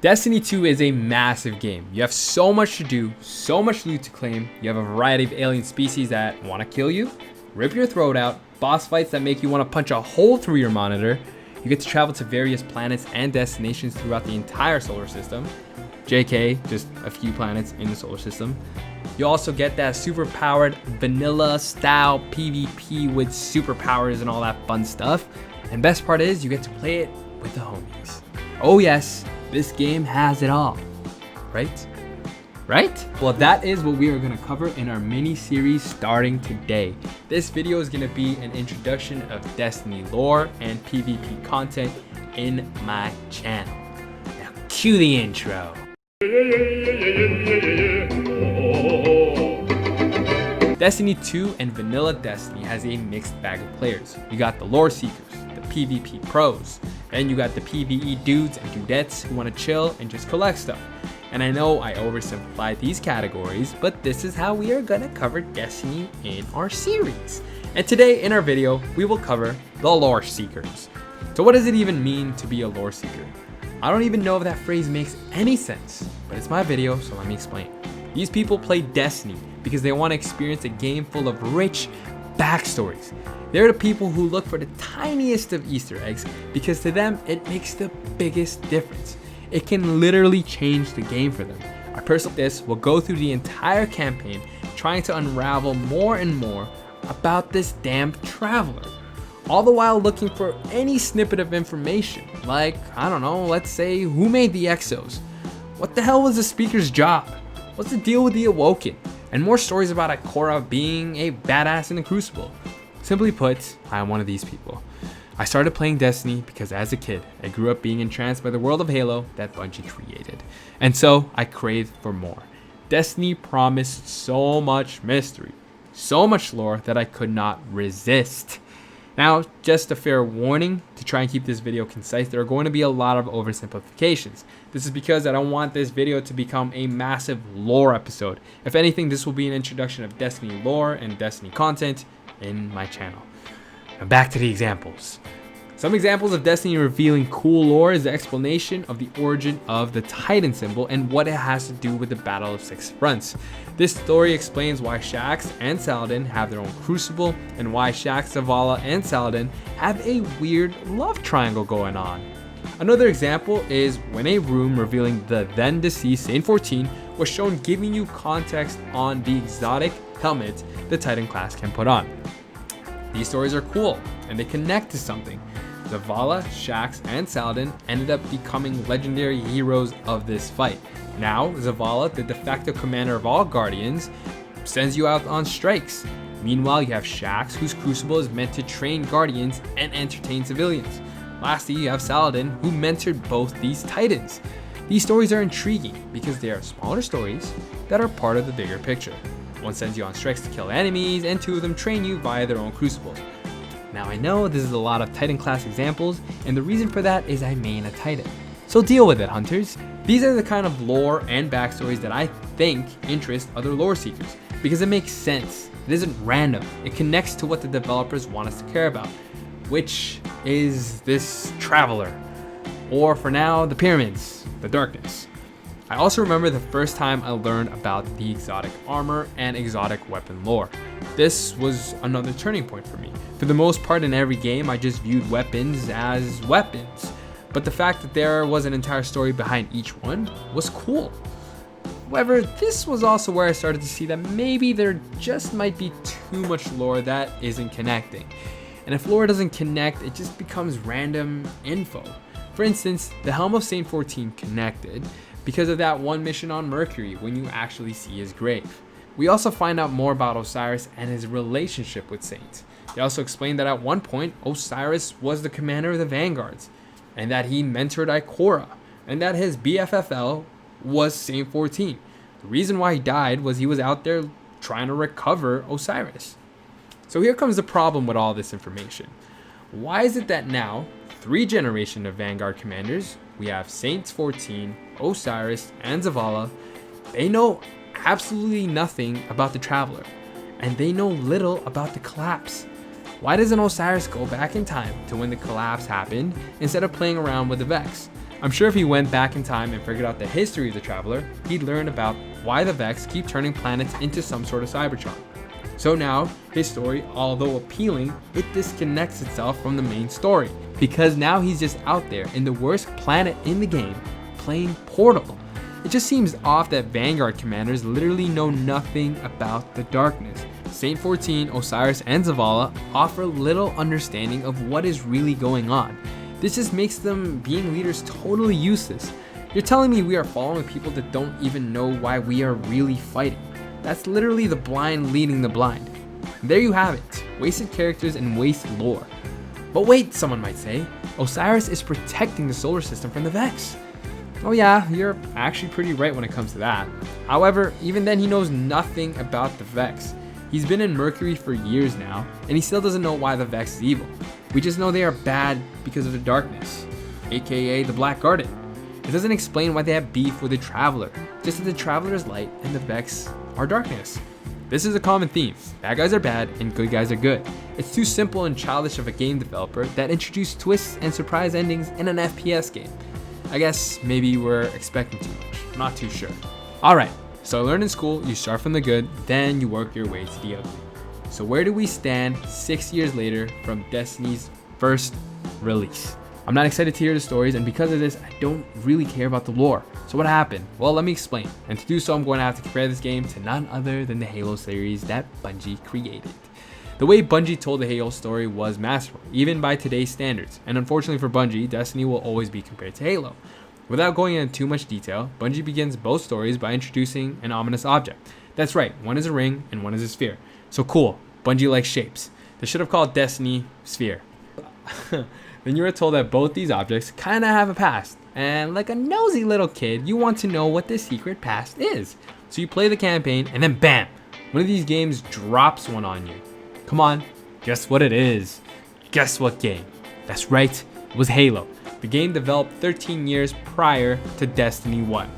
Destiny 2 is a massive game. You have so much to do, so much loot to claim. You have a variety of alien species that want to kill you, rip your throat out, boss fights that make you want to punch a hole through your monitor. You get to travel to various planets and destinations throughout the entire solar system. JK, just a few planets in the solar system. You also get that super powered vanilla style PvP with superpowers and all that fun stuff. And best part is you get to play it with the homies. Oh yes, this game has it all, right? Right? Well, that is what we are gonna cover in our mini series starting today. This video is gonna be an introduction of Destiny lore and PvP content in my channel. Now cue the intro. Destiny 2 and Vanilla Destiny has a mixed bag of players. You got the lore seekers, the PvP pros, and you got the PvE dudes and dudettes who want to chill and just collect stuff. And I know I oversimplified these categories, but this is how we are gonna cover Destiny in our series. And today in our video, we will cover the lore seekers. So what does it even mean to be a lore seeker? I don't even know if that phrase makes any sense, but it's my video, so let me explain. These people play Destiny because they want to experience a game full of rich backstories. They're the people who look for the tiniest of Easter eggs because to them, it makes the biggest difference. It can literally change the game for them. I personally will go through the entire campaign trying to unravel more and more about this damn traveler. All the while looking for any snippet of information, like, I don't know, let's say, who made the Exos? What the hell was the Speaker's job? What's the deal with the Awoken? And more stories about Ikora being a badass in the Crucible. Simply put, I am one of these people. I started playing Destiny because as a kid, I grew up being entranced by the world of Halo that Bungie created. And so I craved for more. Destiny promised so much mystery, so much lore that I could not resist. Now, just a fair warning to try and keep this video concise, there are going to be a lot of oversimplifications. This is because I don't want this video to become a massive lore episode. If anything, this will be an introduction of Destiny lore and Destiny content in my channel. Now back to the examples. Some examples of Destiny revealing cool lore is the explanation of the origin of the Titan symbol and what it has to do with the Battle of Six Fronts. This story explains why Shaxx and Saladin have their own crucible and why Shaxx, Zavala, and Saladin have a weird love triangle going on. Another example is when a room revealing the then deceased Saint 14 was shown, giving you context on the exotic helmet the Titan class can put on. These stories are cool and they connect to something. Zavala, Shaxx, and Saladin ended up becoming legendary heroes of this fight. Now, Zavala, the de facto commander of all Guardians, sends you out on strikes. Meanwhile, you have Shaxx, whose crucible is meant to train Guardians and entertain civilians. Lastly, you have Saladin, who mentored both these Titans. These stories are intriguing because they are smaller stories that are part of the bigger picture. One sends you on strikes to kill enemies, and two of them train you via their own crucibles. Now I know this is a lot of Titan class examples, and the reason for that is I main a Titan. So deal with it, hunters. These are the kind of lore and backstories that I think interest other lore seekers, because it makes sense. It isn't random. It connects to what the developers want us to care about, which is this traveler, or for now, the pyramids, the darkness. I also remember the first time I learned about the exotic armor and exotic weapon lore. This was another turning point for me. For the most part in every game, I just viewed weapons as weapons. But the fact that there was an entire story behind each one was cool. However, this was also where I started to see that maybe there just might be too much lore that isn't connecting. And if lore doesn't connect, it just becomes random info. For instance, the Helm of Saint 14 connected because of that one mission on Mercury when you actually see his grave. We also find out more about Osiris and his relationship with Saint. They also explain that at one point, Osiris was the commander of the Vanguards, and that he mentored Ikora, and that his BFFL was Saint 14. The reason why he died was he was out there trying to recover Osiris. So here comes the problem with all this information. Why is it that now, 3 generations of Vanguard commanders, we have Saint 14, Osiris, and Zavala, they know absolutely nothing about the Traveler, and they know little about the collapse. Why doesn't Osiris go back in time to when the collapse happened instead of playing around with the Vex? I'm sure if he went back in time and figured out the history of the Traveler, he'd learn about why the Vex keep turning planets into some sort of Cybertron. So now, his story, although appealing, it disconnects itself from the main story, because now he's just out there in the worst planet in the game, playing Portal. It just seems off that Vanguard commanders literally know nothing about the darkness. Saint 14, Osiris, and Zavala offer little understanding of what is really going on. This just makes them being leaders totally useless. You're telling me we are following people that don't even know why we are really fighting. That's literally the blind leading the blind. And there you have it, wasted characters and waste lore. But wait, someone might say, Osiris is protecting the solar system from the Vex. Oh yeah, you're actually pretty right when it comes to that. However, even then he knows nothing about the Vex. He's been in Mercury for years now, and he still doesn't know why the Vex is evil. We just know they are bad because of the darkness, aka the Black Garden. It doesn't explain why they have beef with the Traveler, just that the Traveler is light and the Vex are darkness. This is a common theme. Bad guys are bad and good guys are good. It's too simple and childish of a game developer that introduced twists and surprise endings in an FPS game. I guess maybe you were expecting too much. I'm not too sure. Alright, so I learned in school you start from the good, then you work your way to the ugly. So where do we stand 6 years later from Destiny's first release? I'm not excited to hear the stories, and because of this, I don't really care about the lore. So what happened? Well, let me explain. And to do so, I'm going to have to compare this game to none other than the Halo series that Bungie created. The way Bungie told the Halo story was masterful, even by today's standards. And unfortunately for Bungie, Destiny will always be compared to Halo. Without going into too much detail, Bungie begins both stories by introducing an ominous object. That's right, one is a ring and one is a sphere. So cool, Bungie likes shapes. They should have called Destiny Sphere. Then you are told that both these objects kinda have a past. And like a nosy little kid, you want to know what the secret past is. So you play the campaign and then bam, one of these games drops one on you. Come on, guess what it is? Guess what game? That's right, it was Halo. The game developed 13 years prior to Destiny 1.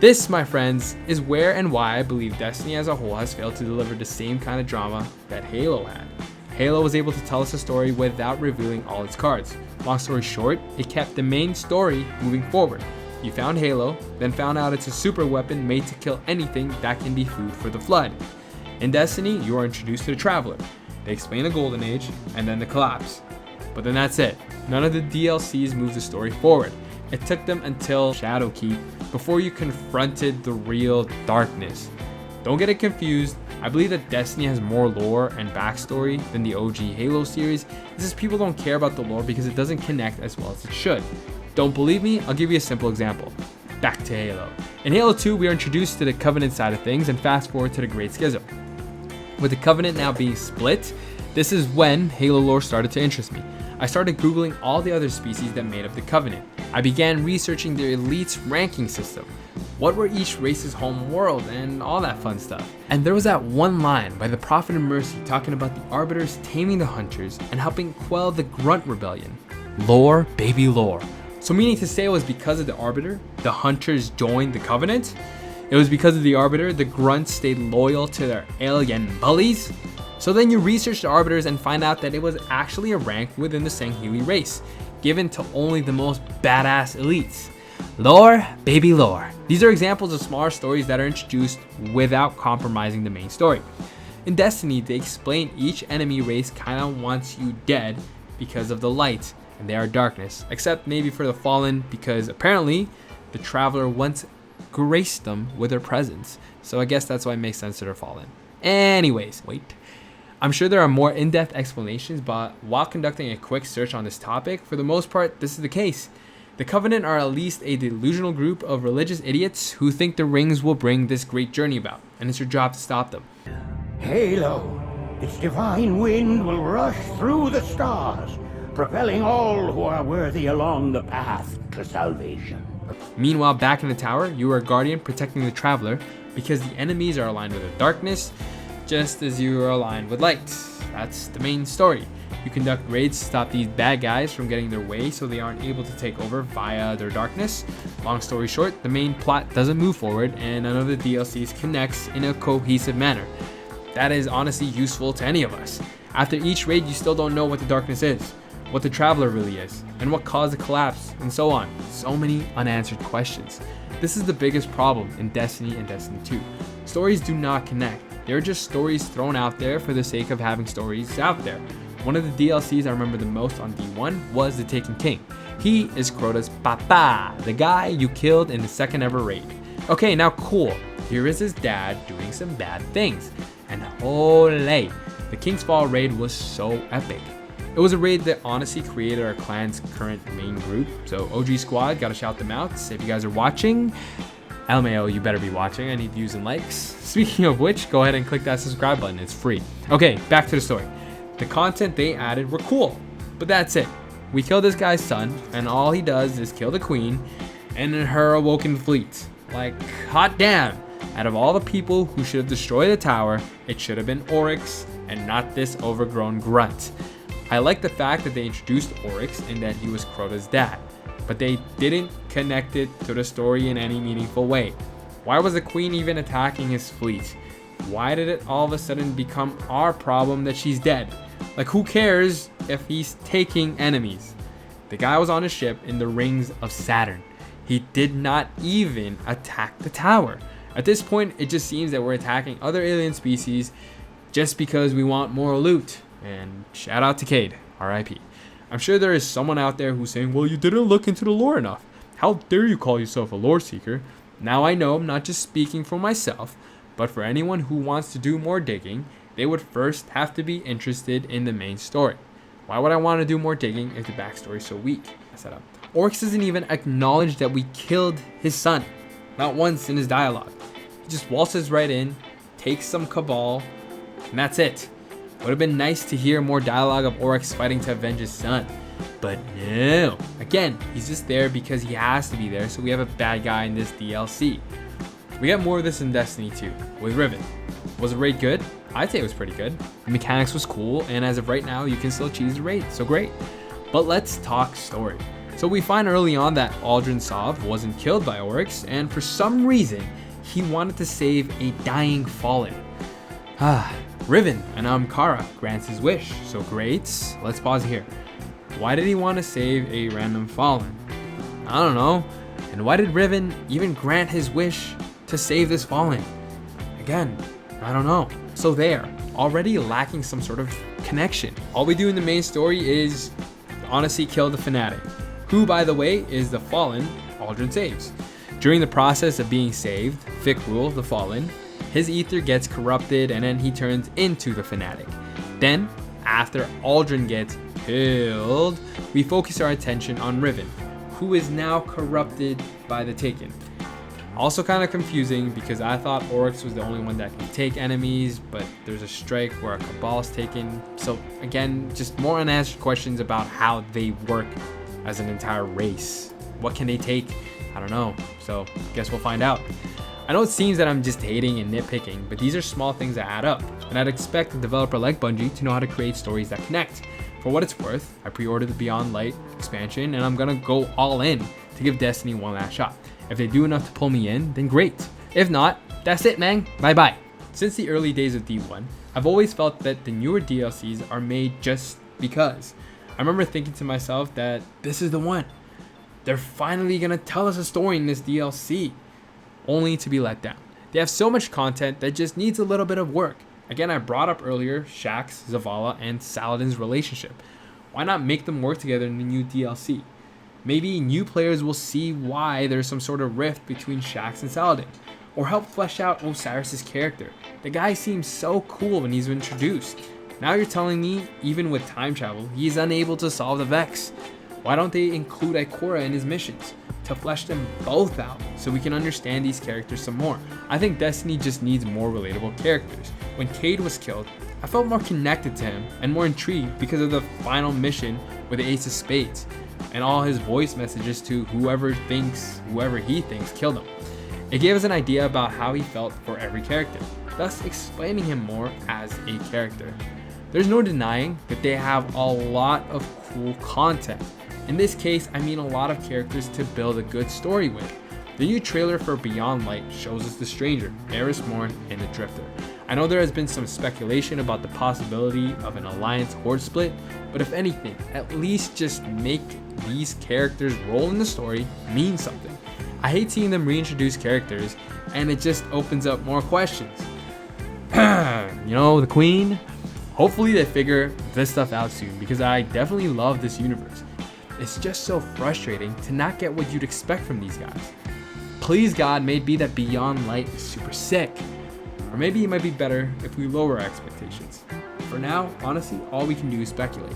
This, my friends, is where and why I believe Destiny as a whole has failed to deliver the same kind of drama that Halo had. Halo was able to tell us a story without revealing all its cards. Long story short, it kept the main story moving forward. You found Halo, then found out it's a super weapon made to kill anything that can be food for the Flood. In Destiny, you are introduced to the Traveler. They explain the Golden Age, and then the collapse. But then that's it. None of the DLCs moved the story forward. It took them until Shadowkeep before you confronted the real darkness. Don't get it confused. I believe that Destiny has more lore and backstory than the OG Halo series. This is people don't care about the lore because it doesn't connect as well as it should. Don't believe me? I'll give you a simple example. Back to Halo. In Halo 2, we are introduced to the Covenant side of things and fast forward to the Great Schism. With the Covenant now being split, this is when Halo lore started to interest me. I started Googling all the other species that made up the Covenant. I began researching their elites ranking system. What were each race's home world and all that fun stuff. And there was that one line by the Prophet of Mercy talking about the Arbiters taming the Hunters and helping quell the Grunt Rebellion. Lore, baby lore. So meaning to say it was because of the Arbiter, the Hunters joined the Covenant? It was because of the Arbiter, the Grunts stayed loyal to their alien bullies? So then you research the Arbiters and find out that it was actually a rank within the Sangheili race, given to only the most badass elites. Lore, baby lore. These are examples of smaller stories that are introduced without compromising the main story. In Destiny, they explain each enemy race kinda wants you dead because of the light, and they are darkness, except maybe for the Fallen, because apparently the Traveler once graced them with their presence. So I guess that's why it makes sense that they're Fallen. Anyways, wait. I'm sure there are more in-depth explanations, but while conducting a quick search on this topic, for the most part, this is the case. The Covenant are at least a delusional group of religious idiots who think the rings will bring this great journey about, and it's your job to stop them. Halo, its divine wind will rush through the stars, propelling all who are worthy along the path to salvation. Meanwhile, back in the tower, you are a guardian protecting the Traveler because the enemies are aligned with the darkness, just as you are aligned with light. That's the main story. You conduct raids to stop these bad guys from getting their way so they aren't able to take over via their darkness. Long story short, the main plot doesn't move forward and none of the DLCs connects in a cohesive manner. That is honestly useful to any of us. After each raid, you still don't know what the darkness is. what the Traveler really is, and what caused the collapse, and so on. So many unanswered questions. This is the biggest problem in Destiny and Destiny 2. Stories do not connect. They're just stories thrown out there for the sake of having stories out there. One of the DLCs I remember the most on D1 was the Taken King. He is Crota's papa, the guy you killed in the second ever raid. Okay, now cool. Here is his dad doing some bad things. And holy, the King's Fall raid was so epic. It was a raid that honestly created our clan's current main group. So OG Squad, gotta shout them out. If you guys are watching, LMAO, you better be watching. I need views and likes. Speaking of which, go ahead and click that subscribe button. It's free. Okay, back to the story. The content they added were cool, but that's it. We kill this guy's son, and all he does is kill the queen and her awoken fleet. Like, hot damn. Out of all the people who should have destroyed the tower, it should have been Oryx and not this overgrown grunt. I like the fact that they introduced Oryx and that he was Crota's dad, but they didn't connect it to the story in any meaningful way. Why was the queen even attacking his fleet? Why did it all of a sudden become our problem that she's dead? Like, who cares if he's taking enemies? The guy was on a ship in the rings of Saturn. He did not even attack the tower. At this point, it just seems that we're attacking other alien species just because we want more loot. And shout out to Cade, RIP. I'm sure there is someone out there who's saying, well, you didn't look into the lore enough. How dare you call yourself a lore seeker? Now I know I'm not just speaking for myself, but for anyone who wants to do more digging, they would first have to be interested in the main story. Why would I want to do more digging if the backstory is so weak? Oryx doesn't even acknowledge that we killed his son. Not once in his dialogue. He just waltzes right in, takes some Cabal, and that's it. Would have been nice to hear more dialogue of Oryx fighting to avenge his son. But no. Again, he's just there because he has to be there, so we have a bad guy in this DLC. We got more of this in Destiny 2 with Riven. Was the raid good? I'd say it was pretty good. The mechanics was cool, and as of right now, you can still cheese the raid, so great. But let's talk story. So we find early on that Aldrin Sov wasn't killed by Oryx, and for some reason, he wanted to save a dying Fallen. Riven, and Amkara grants his wish, so great. Let's pause here. Why did he want to save a random Fallen? I don't know. And why did Riven even grant his wish to save this Fallen? Again, I don't know. So there, already lacking some sort of connection. All we do in the main story is honestly kill the Fanatic, who by the way is the Fallen Aldrin saves. During the process of being saved, Fikrul, the Fallen, his ether gets corrupted and then he turns into the Fanatic. Then, after Aldrin gets killed, we focus our attention on Riven, who is now corrupted by the Taken. Also kind of confusing because I thought Oryx was the only one that can take enemies, but there's a strike where a Cabal is taken. So again, just more unanswered questions about how they work as an entire race. What can they take? I don't know. So guess we'll find out. I know it seems that I'm just hating and nitpicking, but these are small things that add up, and I'd expect a developer like Bungie to know how to create stories that connect. For what it's worth, I pre-ordered the Beyond Light expansion, and I'm gonna go all in to give Destiny one last shot. If they do enough to pull me in, then great. If not, that's it, man. Bye-bye. Since the early days of D1, I've always felt that the newer DLCs are made just because. I remember thinking to myself that this is the one. They're finally gonna tell us a story in this DLC, only to be let down. They have so much content that just needs a little bit of work. Again, I brought up earlier Shaxx, Zavala, and Saladin's relationship. Why not make them work together in the new DLC? Maybe new players will see why there's some sort of rift between Shaxx and Saladin, or help flesh out Osiris' character. The guy seems so cool when he's introduced. Now you're telling me, even with time travel, he's unable to solve the Vex. Why don't they include Ikora in his missions to flesh them both out so we can understand these characters some more? I think Destiny just needs more relatable characters. When Cade was killed, I felt more connected to him and more intrigued because of the final mission with the Ace of Spades and all his voice messages to whoever he thinks killed him. It gave us an idea about how he felt for every character, thus explaining him more as a character. There's no denying that they have a lot of cool content. In this case, I mean a lot of characters to build a good story with. The new trailer for Beyond Light shows us the Stranger, Eris Morn, and the Drifter. I know there has been some speculation about the possibility of an Alliance Horde split, but if anything, at least just make these characters' role in the story mean something. I hate seeing them reintroduce characters, and it just opens up more questions. You know, the Queen? Hopefully they figure this stuff out soon, because I definitely love this universe. It's just so frustrating to not get what you'd expect from these guys. Please God, may it be that Beyond Light is super sick. Or maybe it might be better if we lower our expectations. For now, honestly, all we can do is speculate.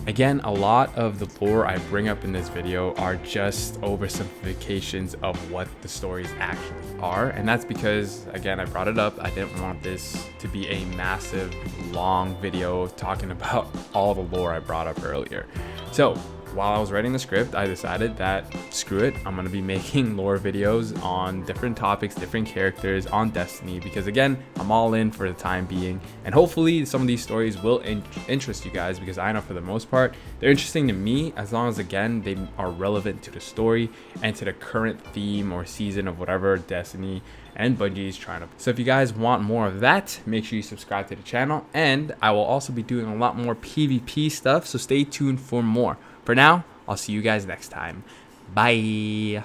Again, a lot of the lore I bring up in this video are just oversimplifications of what the stories actually are. And that's because, again, I brought it up. I didn't want this to be a massive, long video talking about all the lore I brought up earlier. So while I was writing the script, I decided that screw it, I'm going to be making lore videos on different topics, different characters on Destiny, because again, I'm all in for the time being, and hopefully some of these stories will interest you guys, because I know for the most part they're interesting to me, as long as again they are relevant to the story and to the current theme or season of whatever Destiny and Bungie is trying to. So if you guys want more of that, make sure you subscribe to the channel, and I will also be doing a lot more PvP stuff, so stay tuned for more. For now, I'll see you guys next time. Bye.